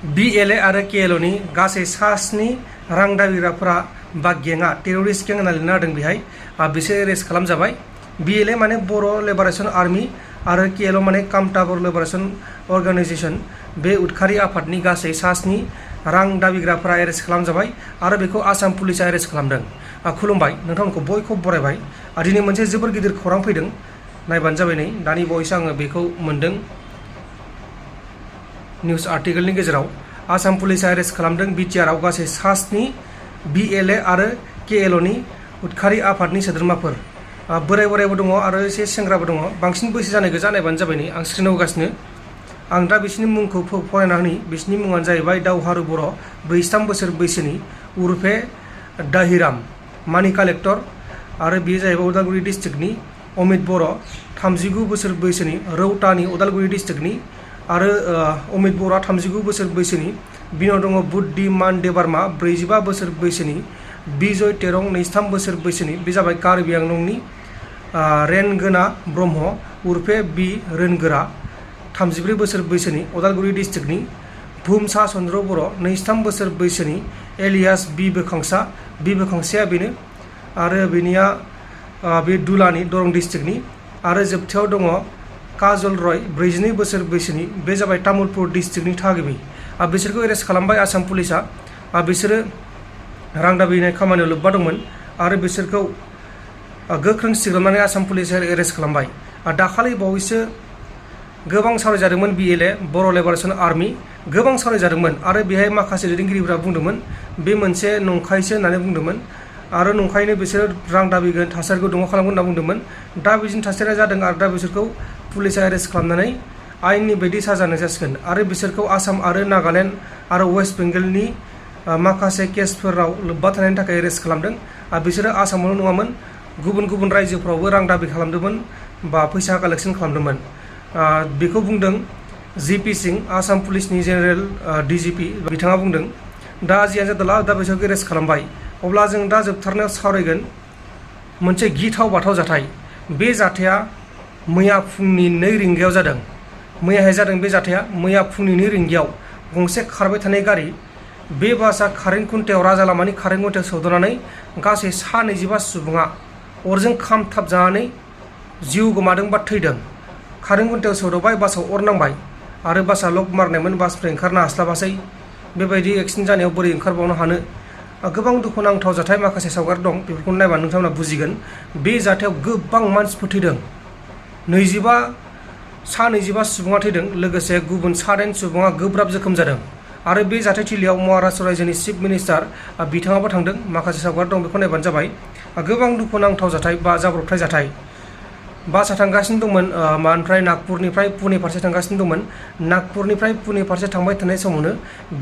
BLA आरो KLOनि गासै सास्नि रां दाबिग्राफोरा बा गेंआ टेररिस्ट गें होनना लिरना होदों बेहाय बिसोर एरेस्ट खालामजाबाय। BLA माने बर' लिबारेशन आर्मी आरो KLO माने कामता बर' लिबारेशन अर्गानाइजेशन बे उदखारि आफादनि गासै सास्नि रां दाबिग्राफोरा एरेस्ट खालामजाबाय आरो बेखौ आसाम पुलिसा एरेस्ट खालामदों। खुलुमबाय नोंथांमोनखौ बयखौबो बरायबाय। दिनै मोनसे जोबोर गिदिर खौरां फैदों, नायबानो जाबाय। नै दानि बावैसो आङो बेखौ मोनदों निउज आर्टिकेलनि गेजेराव। आसाम पुलिसा एरेस्ट खालामदों बिटिआरआव गासै सास्नि BLA आरो KLOनि उदखारि आफादनि सोद्रोमाफोर। बोराय बोरायबो दङ आरो एसे सेंग्राबो दङ। बांसिन बैसो जानाय गोजा, नायबानो जाबाय। नै आं स्क्रिनाव होगासिनो। आं दा बिसिनि मुंखौ फरायना होनि। बिसिनि मुङानो जाहैबाय दावहारु बर' 43 बोसोर बैसोनि उर्फे दाहिराम मानि कालेक्टर, आरो बेयो जाहैबाय उदालगुरि डिस्ट्रिक्टनि। अमित बर' 39 बोसोर बैसोनि रौतानि उदालगुरि डिस्ट्रिक्टनि, आरो अमित बर'आ 39 बोसोर बैसोनि। बिनाव दङ बुद्धिमान देबारमा 45 बोसोर बैसोनि, बिजय तेरं 23 बोसोर बैसोनि। बे जाबाय कार्बि आंलंनि। रेनगोना ब्रह्म उर्फे बि रोनगोरा 34 बोसोर बैसोनि उदालगुरि डिस्ट्रिक्टनि। भुमसा चन्द्र बर' 23 बोसोर बैसोनि एलियास बि बोखांसाया बेनो, आरो बेनिया बे दुलानि दरं डिस्ट्रिक्टनि। आरो जोबथायाव दङ काजल रय 42 बोसोर बैसोनि। बे जाबाय तामुलपुर डिस्ट्रिक्टनि थागिबि। बिसोरखौ एरेस्ट खालामबाय आसाम पुलिसा। बिसोरो रां दाबिनाय खामानियाव लोब्बा दंमोन आरो बिसोरखौ गोख्रों सिग्रोमनानै आसाम पुलिसा एरेस्ट खालामबाय। दाखालि बावैसो गोबां सावरायजादोंमोन BLA बर' लिबारेशन आर्मी, गोबां सावरायजादोंमोन आरो बेहाय माखासे दैदेनगिरिफोरा बुंदोंमोन बे मोनसे नंखायसो होननानै बुंदोंमोन, आरो नंखायनो बिसोरो रां दाबिगोन, थासारिखौ दङ खालामगोन होनना बुंदोंमोन। दा बिदिनो थासारिया जादों आरो दा बिसोरखौ पुलिसा एरेस्ट खालामनानै आयेननि बायदि साजा होनाय जासिगोन। आरो बिसोरखौ आसाम आरो नागालेण्ड आरो वेस्ट बेंगलनि माखासे केसफोराव लोब्बा थानायनि थाखाय एरेस्ट खालामदों। बिसोरो आसामावल' नङामोन, गुबुन गुबुन रायजोफ्रावबो रां दाबि खालामदोंमोन बा फैसा कालेक्सन खालामदोंमोन। बेखौ बुंदों GP सिं, आसाम पुलिसनि जेनेरेल DGP बिथाङा बुंदों। दा जियानो जादोंला दा बिसोरखौ एरेस्ट खालामबाय। अब्ला जों दा जोबथारनायाव सावरायगोन मोनसे गिथाव बाथाव जाथाय। बे जाथाया मैया फुंनि 2 रिंगायाव जादों। मैयाहाय जादों बे जाथाया। मैया फुंनि 2 रिंगायाव गंसे खारबाय थानाय गारि, बे बासआ कारेन्ट खुन्थायाव राजा लामानि कारेन्ट खुन्थायाव सौदावनानै गासै 25 सुबुङा अरजों खामथाब जानानै जिउ गोमादों बा थैदों। कारेन्ट खुन्थायाव सौदावबाय, बासाव अर नांबाय आरो बासआ लक मारनायमोन, बासनिफ्राय ओंखारनो हास्लाबासै। बेबायदि एक्सिडेन्ट जानायाव बोरै ओंखारबावनो हानो। गोबां दुखुनांथाव जाथाय, माखासे सावगारि दं, बेफोरखौ नायबा नोंथांमोना बुजिगोन। बे जाथायाव गोबां मानसिफोर थैदों। 25 सुबुङा थैदों, लोगोसे गुबुन 6 सुबुङा गोब्राब जोखोम जादों। आरो बे जाथायथिलियाव महाराष्ट्र रायजोनि चिफ मिनिस्टार बिथाङाबो थांदों। माखासे सावगारि दं, बेखौ नायबानो जाबाय। गोबां दुखुनांथाव जाथाय बा जाब्रबथाय जाथाय। बासआ थांगासिनो दंमोन मानिफ्राय नागपुरनिफ्राय पुने फारसे थांगासिनो दंमोन। नागपुरनिफ्राय पुने फारसे थांबाय थानाय समावनो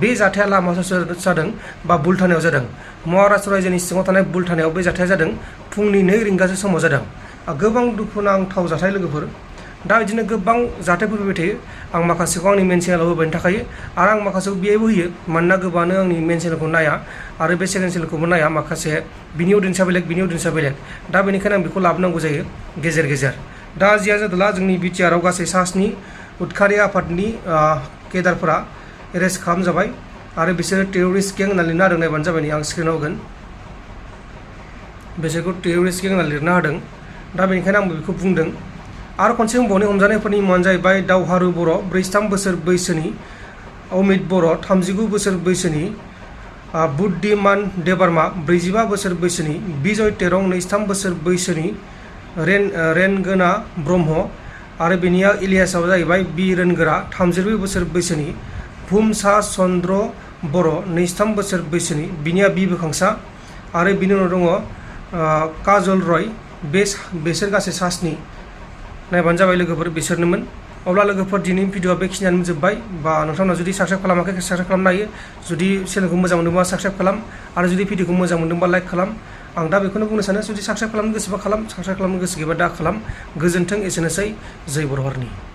बे जाथाया लामा ससेयाव जादों बा बुलथानायाव जादों। महाराष्ट्र रायजोनि सिङाव थानाय बुलथानायाव बे जाथाया जादों। फुंनि 2 रिंगासो समाव जादों। गोबां दुखुनांथाव जाथाय लोगोफोर। दा बिदिनो गोबां जाथायफोर फैबाय थायो। आं माखासेखौ आंनि मेन चेनेलाव होबाय थाखायो आरो आं माखासेखौ बेहायबो होयो, मानोना गोबाङानो आंनि मेन चेनेलखौ नाया आरो बे सेकेन्ड चेनेलखौबो नाया। माखासे बिनि अडियन्सआ बेलेग, बिनि अडियन्सआ बेलेग। दा बेनिखायनो आं बेखौ लाबोनांगौ जायो गेजेर गेजेर। दा जिया जादोंला जोंनि बिटिआरआव गासै सास्नि उदखारि आफादनि केडारफोरा एरेस्ट खालामजाबाय आरो बिसोरो टेररिस्ट गें होनना लिरना होदों। नायबानो जाबाय। नै आं स्क्रिनाव होगोन। बिसोरखौ टेररिस्ट गें होनना लिरना होदों। दा बेनिखायनो आंबो बेखौ बुंदों। आरो खनसे बुंबावनो, हमजानायफोरनि मुङानो जाहैबाय दावहारु बर' 43 बोसोर बैसोनि, अमित बर' 39 बोसोर बैसोनि, बुद्धिमान देबारमा 45 बोसोर बैसोनि, बिजय तेरं 23 बोसोर बैसोनि, रेनगोना ब्रह्म, आरो बेनिया इलियासआव जाहैबाय बि रोनगोरा 34 बोसोर बैसोनि, भुमसा चन्द्र बर' 23 बोसोर बैसोनि, बिनिया बि बोखांसा, आरो बिनि उनाव दङ काजल रय। बेसोर गासै सास्नि। नायबानो जाबाय लोगोफोर, बिसोरनोमोन। अब्ला लोगोफोर दिनैनि भिडिअआ बेखिनियानो जोब्बाय। बा नोंथांमोना जुदि साबस्क्राइब खालामाखै साबस्क्राइब खालामनो हायो। जुदि चेनेलखौ मोजां मोनदोंबा साबस्क्राइब खालाम, आरो जुदि भिडिअखौ मोजां मोनदोंबा लाइक खालाम। आं दा बेखौनो बुंनो सानो, जुदि साबस्क्राइब खालामनो गोसोबा खालाम, साबस्क्राइब खालामनो गोसो गैयाबा दा खालाम। गोजोन्थों, एसेनोसै। जय बर' हारिनि।